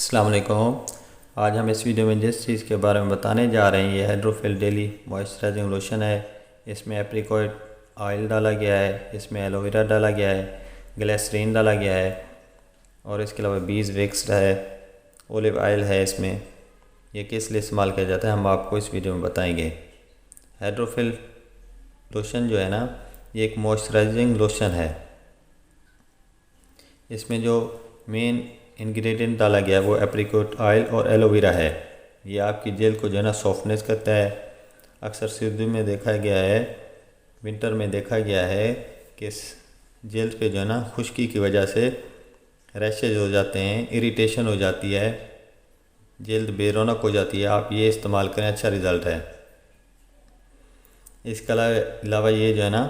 अस्सलाम वालेकुम। आज हम इस वीडियो में जिस चीज़ के बारे में बताने जा रहे हैं ये हाइड्रोफिल डेली मॉइस्चराइजिंग लोशन है। इसमें एप्रिकॉट ऑयल डाला गया है, इसमें एलोवेरा डाला गया है, ग्लिसरीन डाला गया है और इसके अलावा बीज विक्स है, ओलिव ऑयल है। इसमें ये किस लिए इस्तेमाल किया जाता है हम आपको इस वीडियो में बताएंगे। हाइड्रोफिल लोशन जो है ना, ये एक मॉइस्चराइजिंग लोशन है। इसमें जो मेन इंग्रेडिएंट डाला गया है वो एप्रिकॉट ऑयल और एलोवेरा है। ये आपकी जेल को जो है ना सॉफ्टनेस करता है। अक्सर सर्दी में देखा गया है, विंटर में देखा गया है कि जेल पे जो है ना खुश्की की वजह से रैशेज हो जाते हैं, इरिटेशन हो जाती है, जल्द बेरौनक हो जाती है। आप ये इस्तेमाल करें, अच्छा रिज़ल्ट है। इसके अलावा ये जो है ना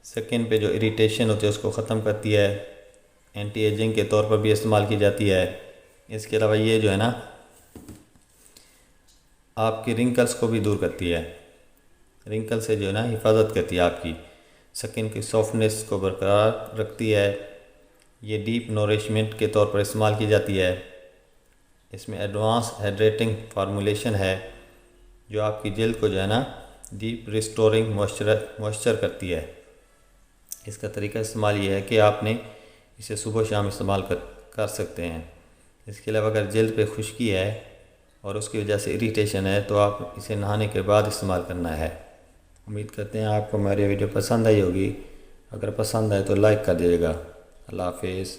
स्किन पे जो इरिटेशन होती है उसको ख़त्म करती है। एंटी एजिंग के तौर पर भी इस्तेमाल की जाती है। इसके अलावा ये जो है ना आपकी रिंकल्स को भी दूर करती है। रिंकल से जो है ना हिफाजत करती है, आपकी स्किन की सॉफ्टनेस को बरकरार रखती है। ये डीप नोरिशमेंट के तौर पर इस्तेमाल की जाती है। इसमें एडवांस हाइड्रेटिंग फार्मूलेशन है जो आपकी जेल को जो है ना डीप रिस्टोरिंग मॉइस्चर करती है। इसका तरीका इस्तेमाल ये है कि आपने इसे सुबह शाम इस्तेमाल कर सकते हैं। इसके अलावा अगर जल्द पे खुश्की है और उसकी वजह से इरिटेशन है तो आप इसे नहाने के बाद इस्तेमाल करना है। उम्मीद करते हैं आपको हमारी वीडियो पसंद आई होगी। अगर पसंद आए तो लाइक कर दीजिएगा। अल्लाह हाफिज़।